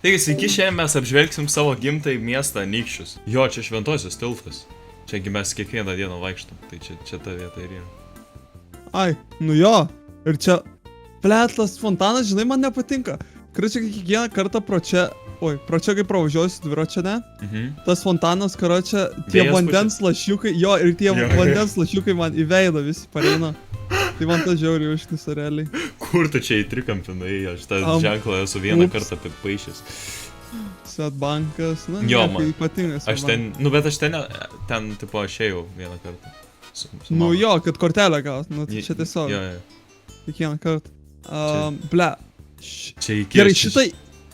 Taigi, sveiki, šiandien mes apžvelgsim savo gimtąjį miestą Anykščius. Jo, čia Šventosios tiltas. Čiagi mes kiekvieną dieną vaikštam, tai čia ta vieta ir yra. Ai, nu jo. Ir čia, tas fontanas, žinai, man nepatinka. Karočią, kiekvieną kartą pro čia kai pravažiuosiu dviračio, ne? Tas fontanas, karočią, tie vandens lašiukai, jo, ir tie vandens lašiukai man į veidą visi pareina. Tai man tas žiauriai užknisa realiai. Kur tu čia į trikampinai, aš tą ženklą esu vieną kartą apipaišęs. Swedbankas, na, jo, man ypatingas. Aš ten, bet aš ten, tipo, aš ėjau vieną kartą. Nu jo, kad kortelę gaus, nu tai čia tiesiog. Jo. Kiekvieną kartą. Ble. Čia iki. Gerai,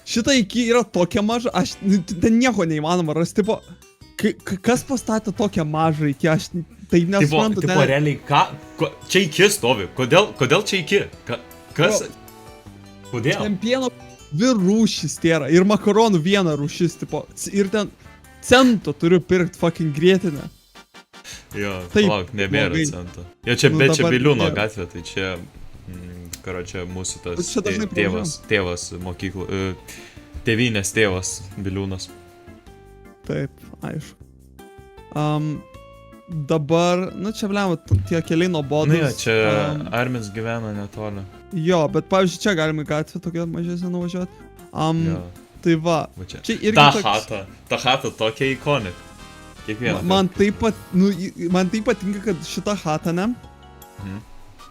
šita iki yra tokia maža, ten nieko neįmanoma rasti, tipo, kas pastatė tokią mažą iki, aš taip nesuprantu. Tipo, realiai, čia iki stovi, kodėl čia iki? Kas? Kodėl? Ten pieno dvi rūšis tėra, ir makaronų viena rūšis, tipo, ir ten cento turiu pirkti fucking grietinę. Jo, palauk, nebėra cento. Jo, čia Biliūno gatvė, tai čia, karočią, mūsų tas tėvas mokyklų, tėvynės tėvas Biliūnas. Taip, aišku. Dabar, nu čia blema, tie keliai nuobodus. Nu jo, čia Armis gyvena netoli. Jo, bet pavyzdžiui, čia galima į gatvę tokią mažesnę nuvažiuoti. Tai va. Čia irgi ta chata tokia ikonik. Kiekvieną. Man taip patinka, kad šita chata, ne?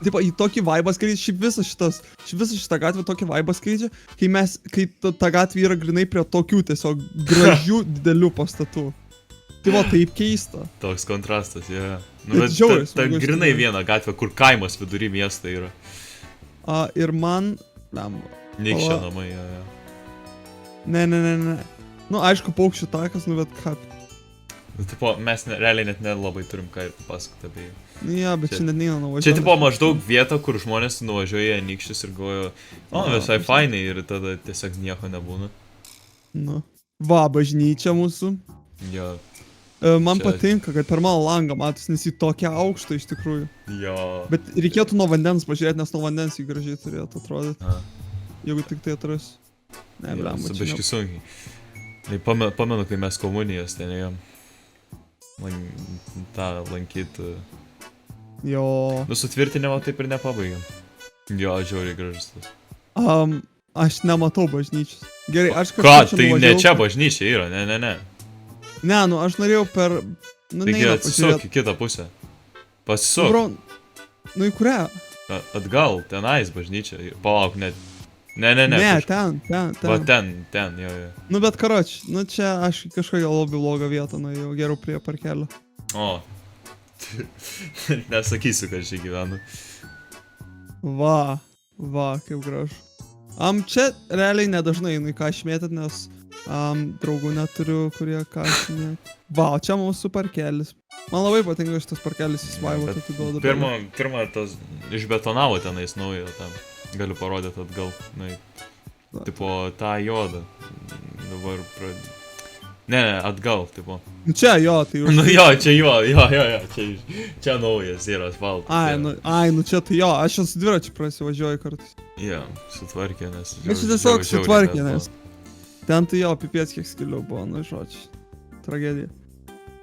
Taip, į tokį vaibą skleidžia, šiaip visa šita gatvė tokį vaibą skleidžia, kai ta gatvė yra grinai prie tokių tiesiog gražių didelių pastatų. Tai va, taip keista. Toks kontrastas, jo. Nu, bet ta grinai viena gatvė, kur kaimas vidury miesto yra. Ir man... Nikščio namai, jo. Ne. Nu, aišku, paukščių takas, nu, bet ką... Nu, tipo, mes realiai net nelabai turim ką ir papasakoti apie jį. Nu, ja, bet čia net neina nuvažiuoti. Čia, tipo, maždaug vieta, kur žmonės nuvažiuoja į Anykščius ir galvoja, visai fainai, ir tada tiesiog nieko nebūna. Nu. Va, bažnyčia mūsų. Jo. Man patinka, kad per mano langą matos, nes jį tokia aukšta iš tikrųjų. Jo. Bet reikėtų nuo vandens pažiūrėti, nes nuo vandens jį gražiai turėtų atrodyti. Jeigu tik tai atras. Ne, blemba, čia. Biški sunkiai. Tai pamenu, kai mes komunijas ten ėjom. Tą lankyti. Jo. Nu, sutvirtinimo taip ir nepabaigėm. Jo, žiauriai gražus tas. Aš nematau bažnyčios. Gerai, aš kažkaip čia nuvažiavau. Tai ne čia bažnyčia yra, ne. Ne, nu aš norėjau per... Taigi atsisuk į kitą pusę. Pasisuk. Nu į kurią? Atgal, tenais bažnyčia. Palauk, net. Ne. Ne, ten. Va ten, jo. Nu bet karoč, nu čia aš kažkokią labai blogą vietą nuėjau, geriau prie parkelio. O. Nesakysiu, kad čia gyvenu. Va, kaip gražu. Čia realiai nedažnai einu į kašmėtą, nes draugų neturiu, kurie kašmėt. Va, čia mūsų parkelis. Man labai patinka šitas parkelis, jis vaivo tokį duoda. Pirmą tas išbetonavo tenais naują tam. Galiu parodyti atgal. Tipo, tą jodą. Dabar Ne, atgal, tipo. Čia jo, tai už... Nu jo, čia jo. Čia naujas yra asfaltas. Nu čia tai jo, aš esu dviračiu prasivažiuoju kartais. Jo, sutvarkė, nes... Bet čia tiesiog sutvarkė, nes... Ten tai jo, pipės kiek skelių buvo, nu žodžiu. Tragedija.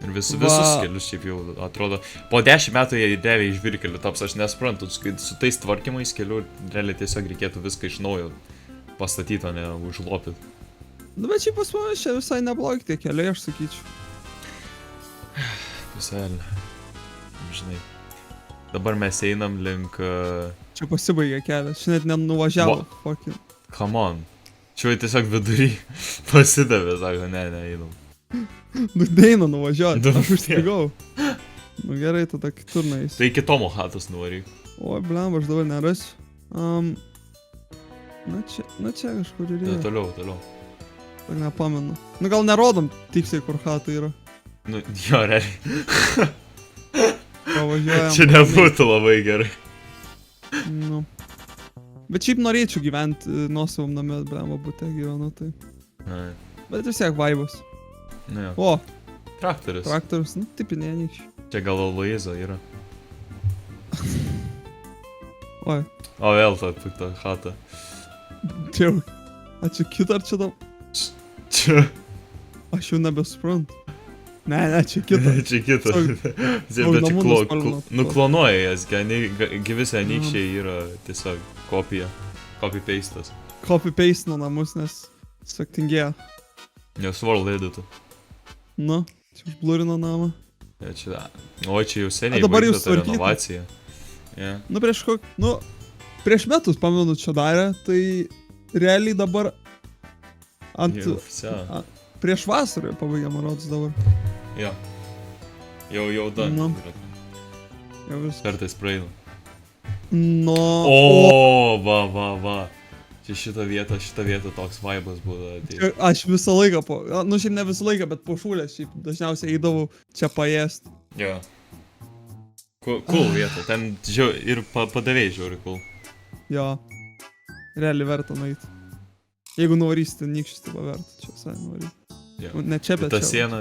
Ir visus kelius šiaip jau atrodo... Po 10 metų jie realiai iš žvyrkelių taps, aš nesuprantu, su tais tvarkymais kelių realiai tiesiog reikėtų viską iš naujo pastatyti, o ne užlopyti. Nu bet šiaip pas mane čia visai neblogi tie keliai, aš sakyčiau. Visai, žinai. Dabar mes einam link... Čia pasibaigė kelias, čia net nenuvažiavo. Come on. Čia tiesiog vidury pasidavė, sako, ne, einam. Nu neina nuvažiuoti, aš užstrigau. Nu gerai, tada kitur nueisiu. Tai iki Tomo chatos nuvaryk. Oi, blemba, aš dabar nerasiu. Na čia kažkur ir yra. Toliau. Tak nepamenu. Nu gal nerodom tiksliai, kur chata yra. Nu, jo, realiai. Pavažiuojam. Čia nebūtų labai gerai. Nu. Bet šiaip norėčiau gyventi nuosavam name, blemba, bute gyvenu, tai. Bet vis tiek vaibas. Nu jo. O. Traktorius, nu tipinė Anykščiai. Čia gal Aloizo yra. Oi. O vėl ta pikta chata. Čia, a čia kita ar čia tam? Čia. Aš jau nebesuprantu. Ne, čia kita. Čia kita. Bet čia nuklonuoja jas, gi visi anykščiai yra tiesiog kopija. Copy-pastas. Copy-paste nuo namus, nes saktingėjo. Nes World editų. Nu, čia užblurino namą. Ja, čia, o čia jau seniai dabar jau baigta ta sutvarkyta. renovacija. Yeah. Prieš metus, pamenu, čia darė, tai realiai dabar prieš vasarą pabaigė, man rodos, dabar. Jo. Jau dar. Nu. Jau vis. Kartais praeina. No. O, va. Čia šita vieta toks vaibas būdavo. Čia aš visą laiką šiaip ne visą laiką, bet po šūlės šiaip dažniausiai eidavau čia paėst. Jo. Cool vieta, ten ir padavėjai žiūri cool. Jo. Realiai verta nueiti. Jeigu nuvarysite nykščius, tai verta čia visai nuvaryti. Jo. Ne čia, bet ta čia. siena,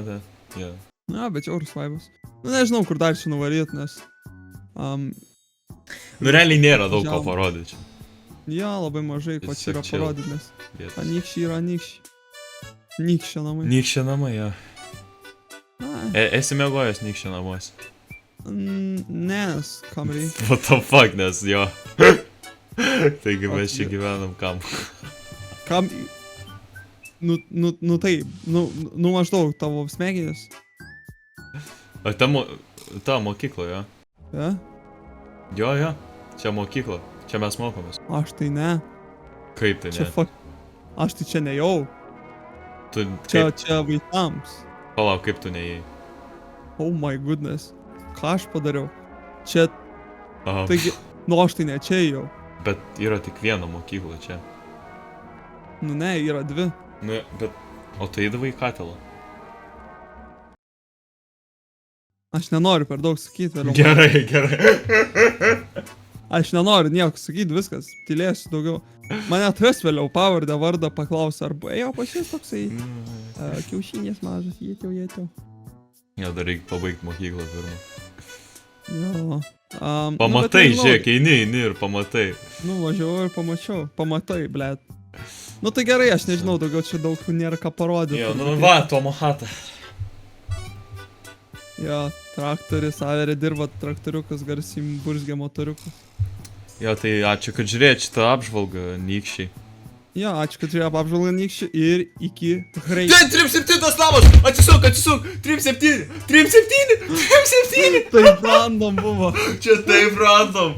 jo. Na, bet čia orus vaibas. Nu, nežinau, kur dar čia nuvaryt, nes... Nu, realiai nėra daug ko parodyti čia. Jo, labai mažai, ko čia yra parodyti, nes... Anykščiai yra anykščiai. Nykščio namai. Nykščio namai, jo. Esi miegojęs nykščio namuose? Nes, kam reikia. What the fuck, nes jo. Taigi mes čia gyvenam kam. Kam... Nu taip, nu maždaug tavo smegenis. O ta mokykla, jo? Ja? Jo, čia mokykla, čia mes mokomės. Aš tai ne. Kaip tai ne? Aš tai čia nejau. Čia vaikams. Palauk, kaip tu neėjai? Oh my goodness. Ką aš padariau? Čia... Aha. Taigi, nu aš tai ne čia jau. Bet yra tik viena mokykla čia. Nu ne, yra dvi. Nu, bet... O tu eidavai į katilą? Aš nenoriu per daug sakyti. Gerai. Aš nenoriu nieko sakyti, viskas. Tylėsiu daugiau. Mane atras vėliau pavardę, vardą paklaus, arba ėjo pas jūs toksai kiaušinės mažas, jėtiau. Jo, dar reikia pabaigti mokyklą pirmą. Jo. Pamatai, žiūrėk, eini ir pamatai. Nu, važiavau ir pamačiau. Pamatai, blėt. Nu tai gerai, aš nežinau, daugiau čia daug nėra ką parodyti. Jo, nu va, Tomahata. Jo, traktorius, averė dirba traktoriukas, garsiai burzgia motoriukas. Jo, tai ačiū, kad žiūrėjai šitą apžvalgą nykščiai. Jo, ačiū, kad žiūrėjai apžvalgą nykščiai ir iki greitai. 37 namas! Atsisuk! 37! Taip random buvo. Čia taip random!